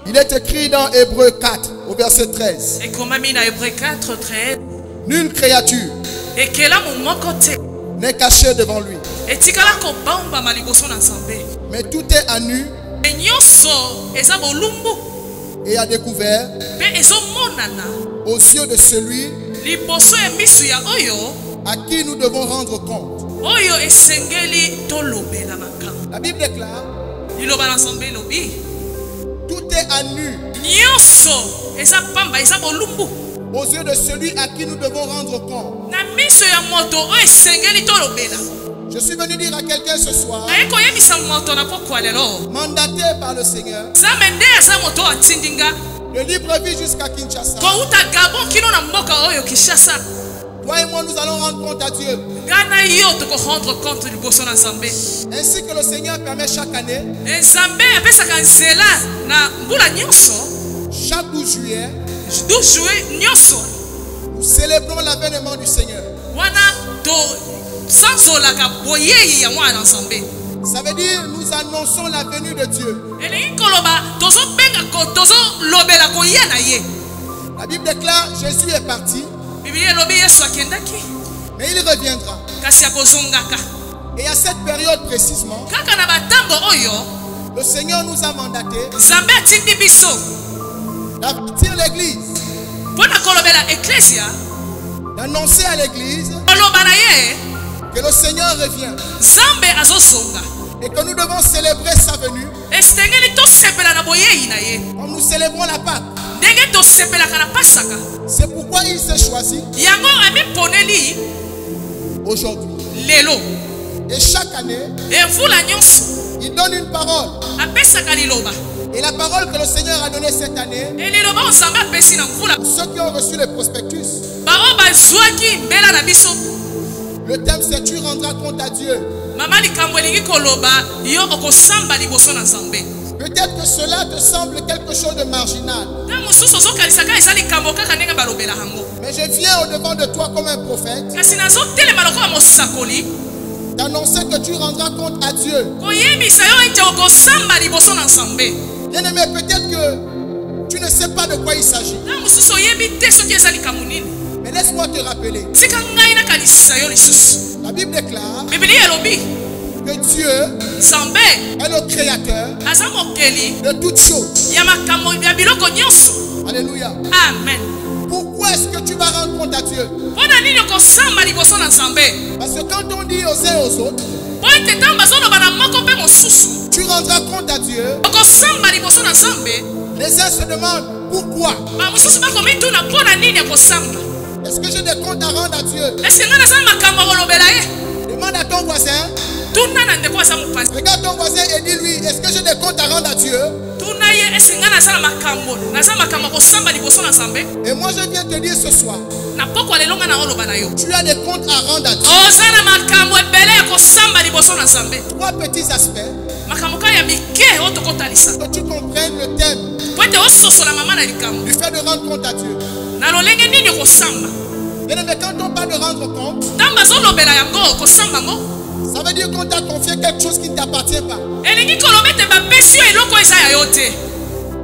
Il est écrit dans Hébreux 4 au verset 13. Nulle créature n'est cachée devant lui. Mais tout est à nu et à découvert aux yeux de celui à qui nous devons rendre compte. La Bible déclare, tout est à nu aux yeux de celui à qui nous devons rendre compte. Je suis venu dire à quelqu'un ce soir, mandaté par le Seigneur, de libre vie jusqu'à Kinshasa. Toi et moi, nous allons rendre compte à Dieu. Ainsi que le Seigneur permet chaque année, chaque 12 juillet, nous célébrons l'avènement du Seigneur. Ça veut dire nous annonçons la venue de Dieu. La Bible déclare Jésus est parti, mais il reviendra. Et à cette période précisément, le Seigneur nous a mandaté d'avertir l'église, d'annoncer à l'église que le Seigneur revient et que nous devons célébrer sa venue comme nous célébrons la Pâque. C'est pourquoi il s'est choisi aujourd'hui. Et chaque année, il donne une parole. Et la parole que le Seigneur a donnée cette année, ceux qui ont reçu les prospectus, le thème c'est tu rendras compte à Dieu. Peut-être que cela te semble quelque chose de marginal. Mais je viens au-devant de toi comme un prophète d'annoncer que tu rendras compte à Dieu. Bien-aimé, peut-être que tu ne sais pas de quoi il s'agit. Mais laisse-moi te rappeler. La Bible déclare que Dieu est le créateur de toutes choses. Alléluia. Amen. Pourquoi est-ce que tu vas rendre compte à Dieu? Parce que quand on dit aux uns et aux autres, tu rendras compte à Dieu, les uns se demandent pourquoi. Est-ce que j'ai des comptes à rendre à Dieu? Demande à ton voisin. Regarde ton voisin et dis-lui, est-ce que j'ai des comptes à rendre à Dieu? Et moi je viens te dire ce soir, tu as des comptes à rendre à Dieu. Trois petits aspects que tu comprennes le thème du fait de rendre compte à Dieu. Mais quand on parle de rendre compte, ça veut dire qu'on t'a confié quelque chose qui ne t'appartient pas.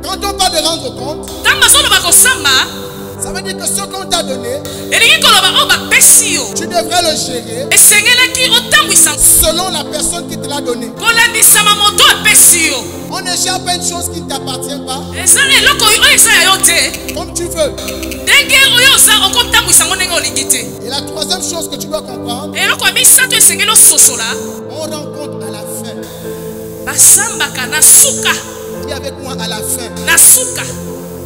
Quand on parle de rendre compte, ça veut dire que ce qu'on t'a donné, tu devrais le gérer selon la personne qui te l'a donné. On ne gère pas une chose qui ne t'appartient pas comme tu veux. Et la troisième chose que tu dois comprendre, on rend compte à la fin. Dis avec moi à la fin.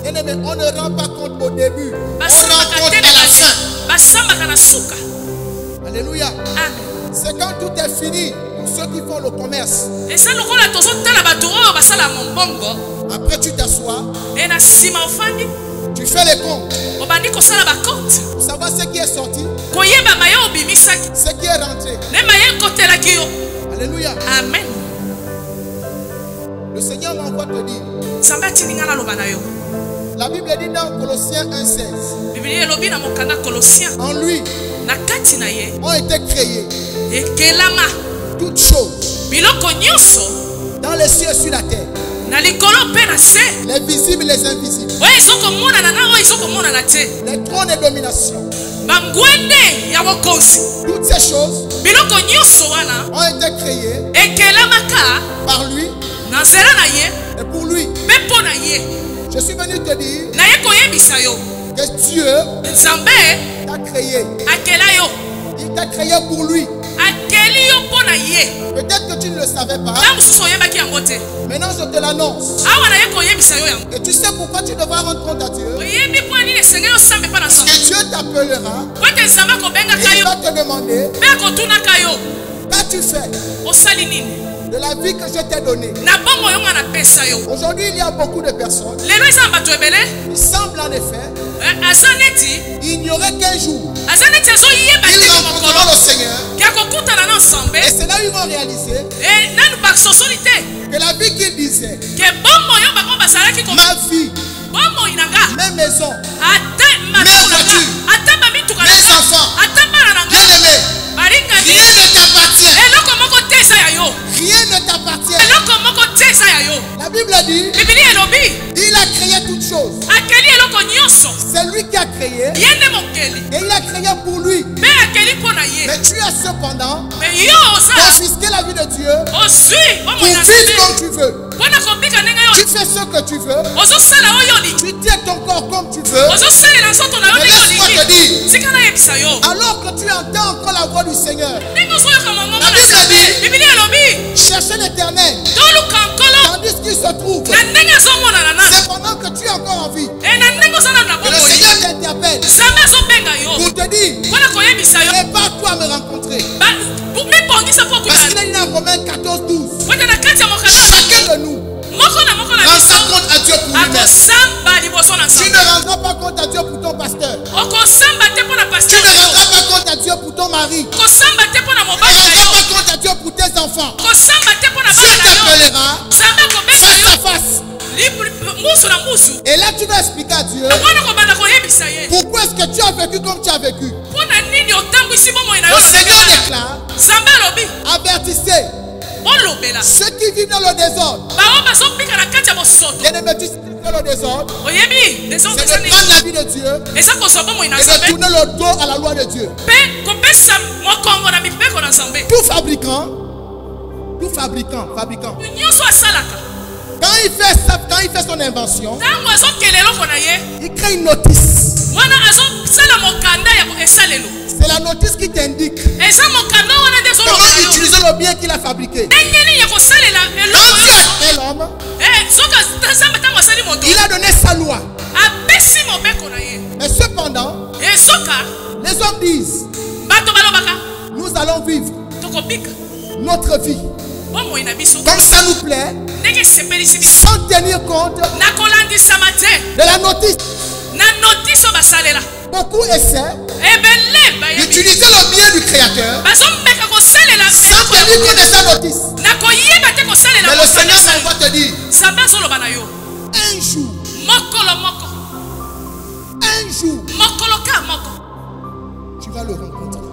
Bien-aimé, on ne rend pas compte au début. On rend compte à la fin. Alléluia. C'est quand tout est fini pour ceux qui font le commerce. Après tu t'assois, tu fais les comptes pour savoir ce qui est sorti, ce qui est rentré. Alléluia. Amen. Le Seigneur m'envoie te dire. La Bible dit dans Colossiens 1,16. En lui ont été créées toutes choses dans les cieux et sur la terre. les visibles et les invisibles, les trônes et dominations, toutes ces choses ont été créées par lui et pour lui. Je suis venu te dire que Dieu t'a créé. Il t'a créé pour lui. Peut-être que tu ne le savais pas. Maintenant je te l'annonce. Et tu sais pourquoi tu devras rendre compte à Dieu. Que Dieu t'appellera. Il va te demander: qu'as-tu fait de la vie que je t'ai donnée? Aujourd'hui il y a beaucoup de personnes qui semblent en effet ignorer qu'un jour ils rencontreront le Seigneur. Et c'est là où ils vont réaliser que la vie qu'ils disaient, ma vie, mes maisons, mes voitures, mes enfants, bien aimés, rien ne t'appartient. Rien ne t'appartient. La Bible dit, il a créé toutes choses. C'est lui qui a créé. Et il a créé pour lui. Mais tu as cependant confisqué la vie de Dieu pour vivre comme tu veux. Tu fais ce que tu veux. Tu tiens ton corps comme tu veux. Mais laisse-moi te dire, alors que tu entends encore la voix du Seigneur, la Bible dit, cherchez l'Éternel tandis qu'il se trouve. C'est pendant que tu es encore en vie que le Seigneur t'interpelle pour te dire: prépare-toi à me rencontrer. Parce qu'il a dit dans Romains 14:12, chacun de nous rendra compte à Dieu pour lui-même. Tu ne rendras pas compte à Dieu pour ton pasteur. Tu ne rendras pas compte à Dieu pour ton mari. Tu ne rendras pas compte à Dieu pour tes enfants. Dieu t'appellera face à face. Et là tu vas expliquer à Dieu pourquoi est-ce que tu as vécu comme tu as vécu. Le Seigneur déclare: avertissez ceux qui vivent dans le désordre. Bien-aimé, tu sais dans le désordre, c'est de prendre la vie de Dieu et de tourner le dos à la loi de Dieu. Tout fabricant, quand il fait son invention, il crée une notice. C'est la notice qui t'indique comment utiliser le bien qu'il a fabriqué. Quand Dieu a créé l'homme, il a donné sa loi. Mais cependant, les hommes disent: nous allons vivre notre vie comme ça nous plaît, sans tenir compte de la notice. Beaucoup essaient d'utiliser le bien du Créateur sans tenir compte de sa notice. Mais le Seigneur va te dire: un jour, tu vas le rencontrer.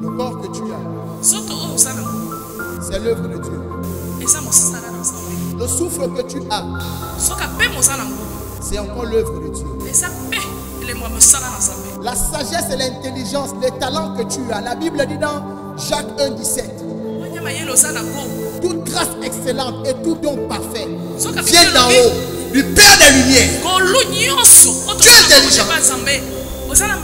Le corps que tu as, c'est l'œuvre de Dieu. Le souffle que tu as, c'est encore l'œuvre de Dieu. La sagesse et l'intelligence, les talents que tu as, la Bible dit dans Jacques 1:17, toute grâce excellente et tout don parfait vient d'en haut, du Père des Lumières. Tu es intelligent.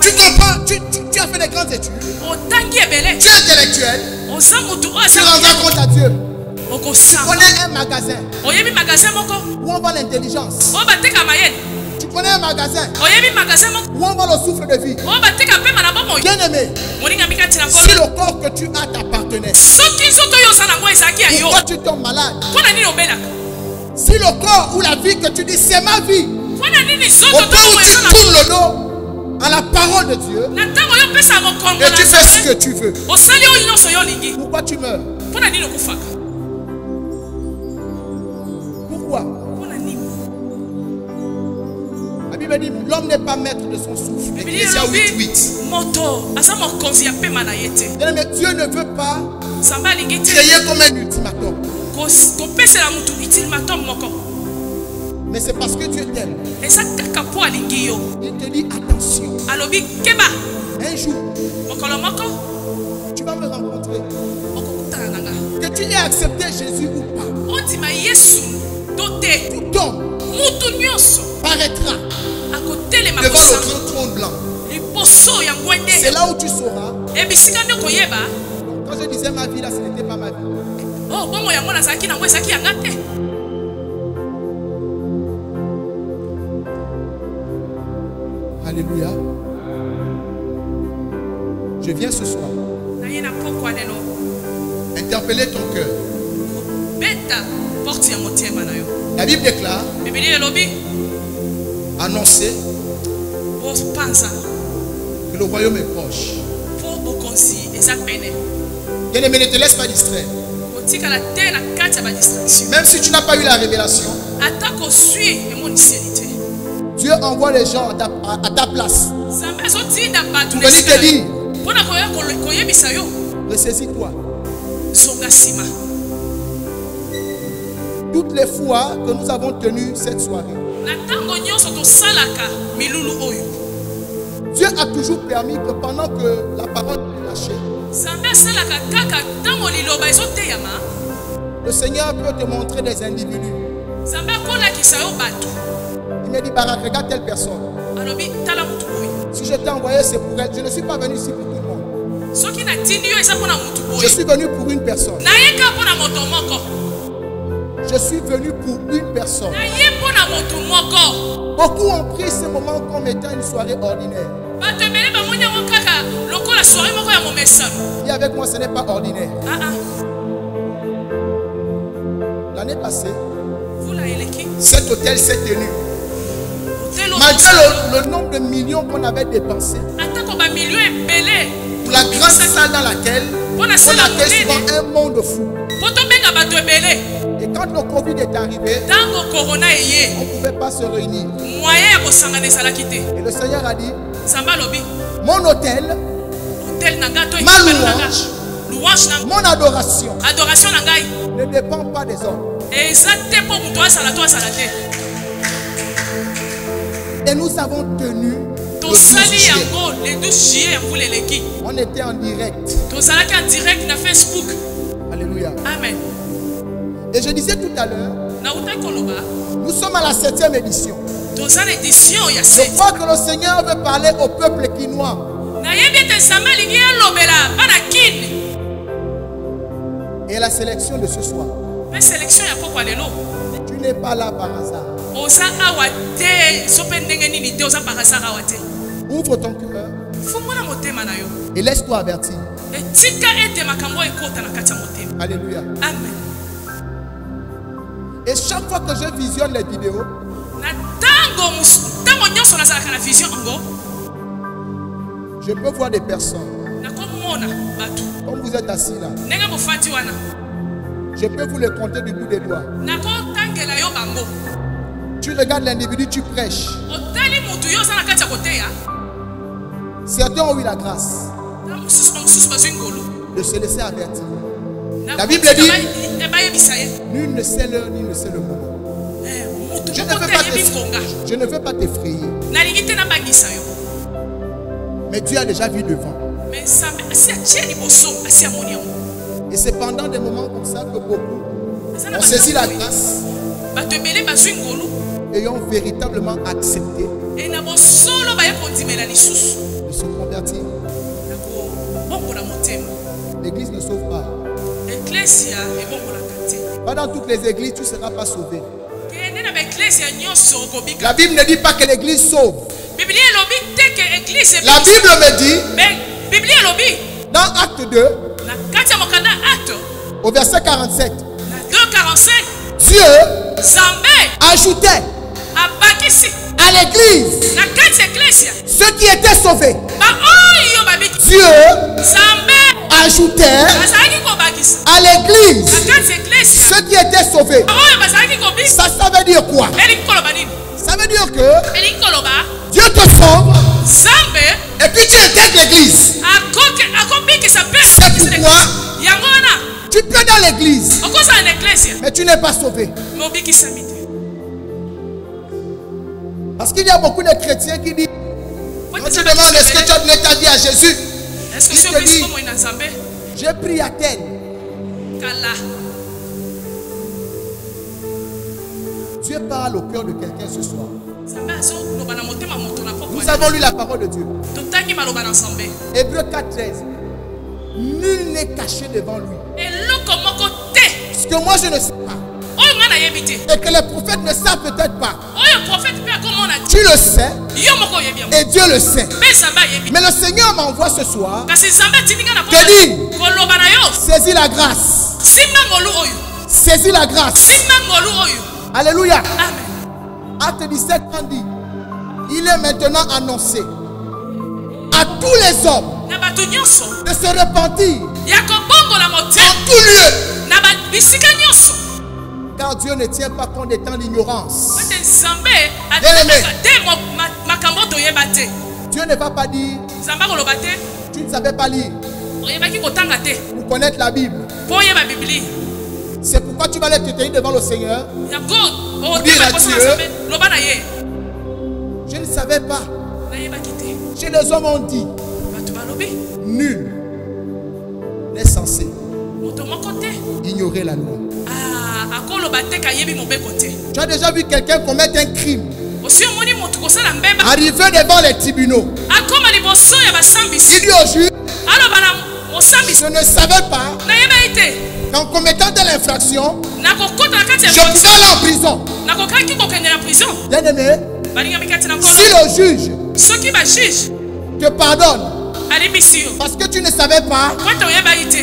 Tu comprends, tu as fait des grandes études. Tu es intellectuel. Tu rendras compte à Dieu. Tu connais un magasin où on vend l'intelligence. Tu connais un magasin où on vend le souffle de vie. Bien aimé, si le corps que tu as t'appartenait, pourquoi tu tombes malade? Si le corps ou la vie que tu dis c'est ma vie, au point où tu tournes le dos à la parole de Dieu et tu fais ce que tu veux, pourquoi tu meurs? Pourquoi? La Bible Bible dit l'homme n'est pas maître de son souffle. Ecclésias 8:8. Mais Dieu ne veut pas créer comme un ultimatum. Mais c'est parce que Dieu t'aime. Il te dit attention. Un jour, tu vas me rencontrer. Que tu aies accepté Jésus ou pas, tout homme paraîtra devant le grand trône blanc. C'est là où tu sauras. Quand je disais ma vie là, ce n'était pas ma vie. Alléluia. Je viens ce soir interpeller ton cœur. La Bible déclare, annoncer que le royaume est proche. Bien-aimé, ne te laisse pas distraire. Même si tu n'as pas eu la révélation, Dieu envoie les gens à ta place pour venir te dire, ressaisis-toi. Toutes les fois que nous avons tenu cette soirée, Dieu a toujours permis que pendant que la parole est lâchée, le Seigneur peut te montrer des individus. Il m'a dit, Barak, regarde telle personne. Si je t'ai envoyé, c'est pour elle. Je ne suis pas venu ici pour tout le monde. Je suis venu pour une personne. Je suis venu pour une personne. Beaucoup ont pris ce moment comme étant une soirée ordinaire. Et avec moi, ce n'est pas ordinaire. L'année passée, cet hôtel s'est tenu. Malgré le nombre de millions qu'on avait dépensés, pour la grande salle dans laquelle on avait souvent un monde fou. Et quand le Covid est arrivé, on ne pouvait pas se réunir. Et le Seigneur a dit, mon hôtel, ma louange, mon adoration ne dépend pas des hommes. Et nous avons tenu le 12 juillet. On était en direct. Alléluia. Amen. Et je disais tout à l'heure, nous sommes à la 7e édition. Je crois que le Seigneur veut parler au peuple quinois. Et la sélection de ce soir, tu n'es pas là par hasard. Ouvre ton cœur et laisse-toi avertir. Alléluia. Amen. Et chaque fois que je visionne les vidéos, je peux voir des personnes. Comme vous êtes assis là, je peux vous les compter du bout des doigts. Tu regardes l'individu, tu prêches. Certains ont eu la grâce de se laisser avertir. La Bible dit, nul ne sait l'heure ni ne sait le moment. Je ne veux pas t'effrayer. Mais Dieu a déjà vu devant. Et c'est pendant des moments comme ça que beaucoup ont saisi la grâce et ont véritablement accepté de se convertir. L'église ne sauve pas. Pas dans toutes les églises, tu ne seras pas sauvé. La Bible ne dit pas que l'église sauve. La Bible me dit, dans Acte 2, au verset 47, Dieu ajoutait à l'église ceux qui étaient sauvés. Dieu ajoutait à l'église ceux qui étaient sauvés. Ça veut dire quoi? Ça veut dire que te sauve. Et puis tu intègres l'église. C'est pourquoi tu peux dans l'église, mais tu n'es pas sauvé. Parce qu'il y a beaucoup de chrétiens qui disent, quand tu demandes est-ce que tu as donné ta vie à Jésus, il te dit, j'ai pris à tel. Dieu parle au cœur de quelqu'un ce soir. Nous avons lu la parole de Dieu. Hébreux 4:13. Nul n'est caché devant lui. Ce que moi je ne sais pas, et que les prophètes ne savent peut-être pas, tu le sais et Dieu le sait. Mais le Seigneur m'envoie ce soir te dire, saisis la grâce. Saisis la grâce. Alléluia. Acte 17 dit, il est maintenant annoncé à tous les hommes de se repentir en tout lieu. Car Dieu ne tient pas compte des temps d'ignorance. Dieu ne va pas dire, tu ne savais pas lire pour connaître la Bible. C'est pourquoi tu vas aller te tenir devant le Seigneur pour dire à Dieu, je ne savais pas. Chez les hommes on dit, nul n'est censé ignorer la loi. Tu as déjà vu quelqu'un commettre un crime, arriver devant les tribunaux, il dit au juge, je ne savais pas qu'en commettant de l'infraction, je pouvais aller en prison. Bien aimé, si le juge te pardonne parce que tu ne savais pas,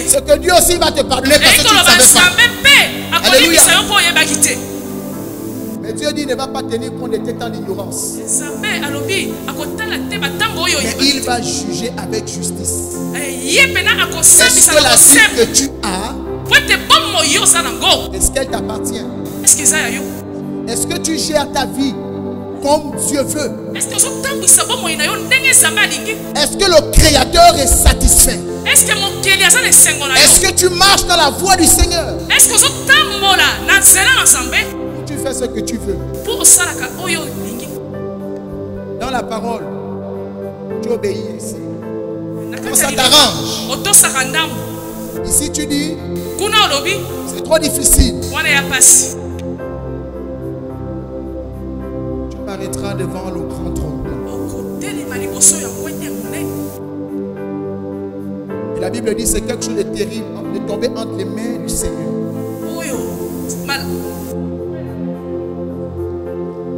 c'est que Dieu aussi va te pardonner parce que tu ne savais pas. Alléluia. Mais Dieu dit, ne va pas tenir compte de tes temps d'ignorance, mais il va juger avec justice. Est-ce que la vie que tu as, est-ce qu'elle t'appartient? Est-ce que tu gères ta vie comme Dieu veut? Est-ce que le Créateur est satisfait? Est-ce que tu marches dans la voie du Seigneur? Tu fais ce que tu veux. Dans la parole, tu obéis ici. Quand ça t'arrange, ici tu dis, c'est trop difficile. Tu paraîtras devant le grand trône. Et la Bible dit, c'est quelque chose de terrible de tomber entre les mains du Seigneur.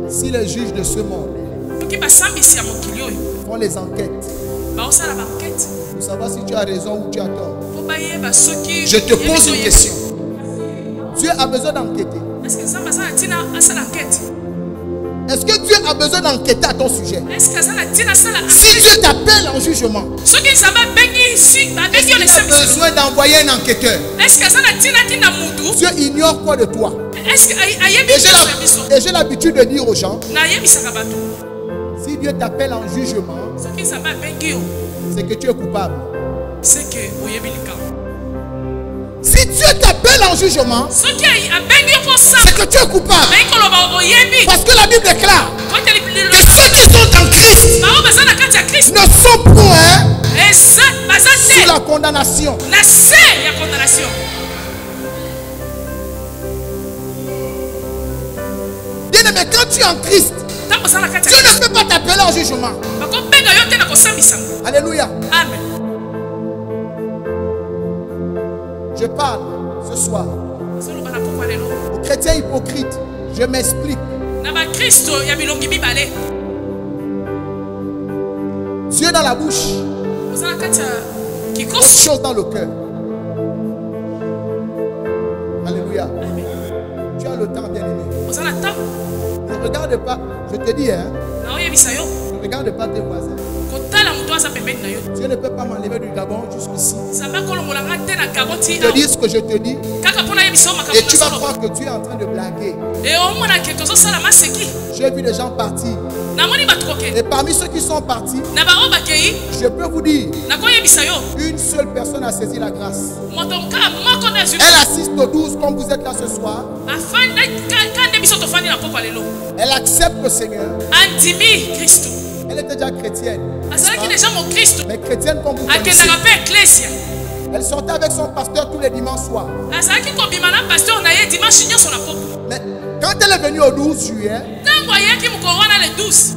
Si les juges de ce monde font les enquêtes pour savoir si tu as raison ou tu as tort, je te pose une question. Dieu a besoin d'enquêter. Est-ce que Dieu a besoin d'enquêter à ton sujet? Si Dieu t'appelle en jugement, est-ce qu'il a besoin d'envoyer un enquêteur? Dieu ignore quoi de toi? Et j'ai l'habitude de dire aux gens, si Dieu t'appelle en jugement, c'est que tu es coupable. Si Dieu t'appelle en jugement, c'est que tu es coupable. Parce que la Bible déclare que ceux qui sont en Christ ne sont point sous la condamnation. Bien-aimé, quand tu es en Christ, Dieu ne peut pas t'appeler en jugement. Alléluia. Amen. Je parle ce soir aux chrétiens hypocrites. Je m'explique. Dieu dans la bouche, autre chose dans le cœur. Alléluia. Tu as le temps, bien aimé. Ne regarde pas, je te dis, ne regarde pas tes voisins. Dieu ne peut pas m'enlever du Gabon jusqu'ici. Je te dis ce que je te dis. Et tu vas croire que tu es en train de blaguer. J'ai vu des gens partir. Et parmi ceux qui sont partis, je peux vous dire, une seule personne a saisi la grâce. Elle assiste aux 12 comme vous êtes là ce soir. Elle accepte le Seigneur. Elle était déjà chrétienne. Mais chrétienne comme vous connaissez. Elle sortait avec son pasteur tous les dimanches soirs. Mais quand elle est venue au 12 juillet,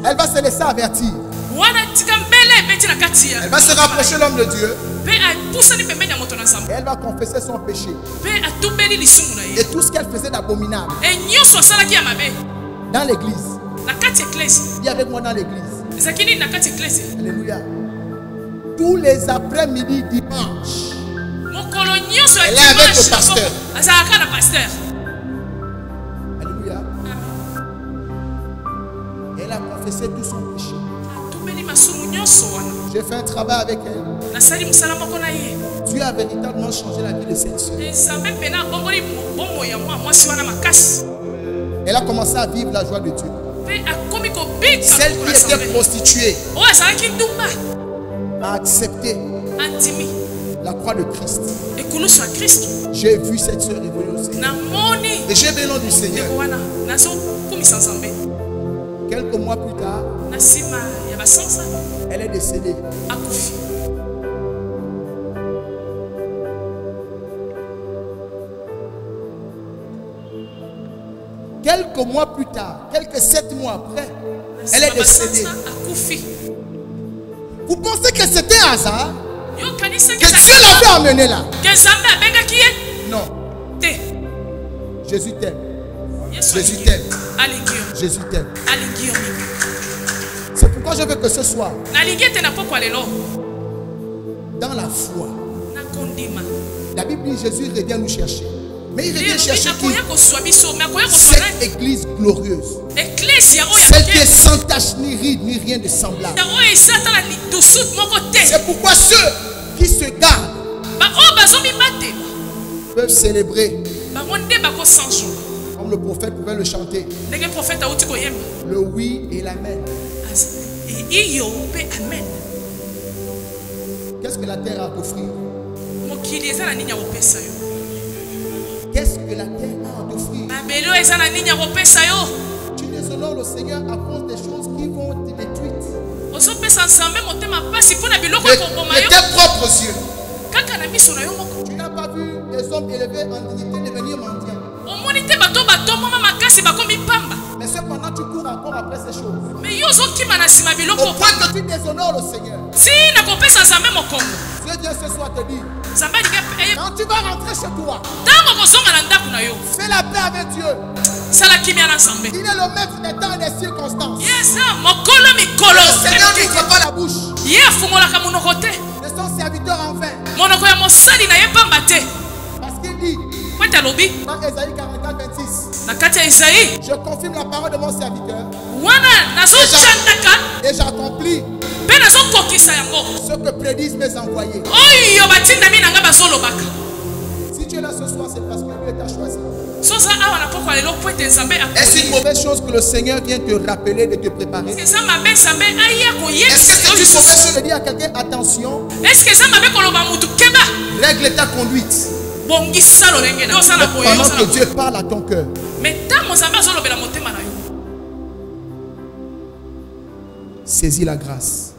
elle va se laisser avertir. Elle va se rapprocher de l'homme de Dieu. Et elle va confesser son péché. Et tout ce qu'elle faisait d'abominable. Dans l'église. Il y avec moi dans l'église. Alléluia. Tous les après-midi dimanche, elle est avec le pasteur. Alléluia. Elle a confessé tout son péché. J'ai fait un travail avec elle. Dieu a véritablement changé la vie de cette soeur. Elle a commencé à vivre la joie de Dieu. Celle qui était prostituée a accepté la croix de Christ. J'ai vu cette soeur évoluer au Seigneur. Et j'ai béni le nom du Seigneur. Quelques mois plus tard, elle est décédée. Quelques mois plus tard, quelques 7 mois après, elle est décédée. Vous pensez que c'était un hasard? Que Dieu l'avait amené là? Non. Jésus t'aime. Jésus t'aime. Jésus t'aime. C'est pourquoi je veux que ce soir, dans la foi, la Bible dit Jésus revient nous chercher. Mais il revient chercher qui? Cette église glorieuse. Celle qui est sans tache ni ride ni rien de semblable. C'est pourquoi ceux qui se gardent peuvent célébrer. Comme le prophète pouvait le chanter. Le oui et l'amen. Qu'est-ce que la terre a à t'offrir? Qu'est-ce que la terre a à t'offrir? Tu déshonores le Seigneur à cause des choses qui vont te détruire. De tes propres yeux. Tu n'as pas vu les hommes élevés en dignité devenir mendiants. Mais cependant tu cours encore après ces choses. Au point que tu déshonores le Seigneur. Dieu vient ce soir te dire, quand tu vas rentrer chez toi, fais la paix avec Dieu. Il est le maître des temps et des circonstances. Le Seigneur n'ouvre pas la bouche de son serviteur en vain. Parce qu'il dit dans Ésaïe 44, 26, je confirme la parole de mon serviteur et j'accomplis ce que prédisent mes envoyés. Si tu es là ce soir, c'est parce que Dieu t'a choisi. Est-ce une mauvaise chose que le Seigneur vient te rappeler de te préparer? Est-ce que c'est une mauvaise chose de dire à quelqu'un attention? Règle ta conduite. Pendant que Dieu parle à ton cœur. Saisis la grâce.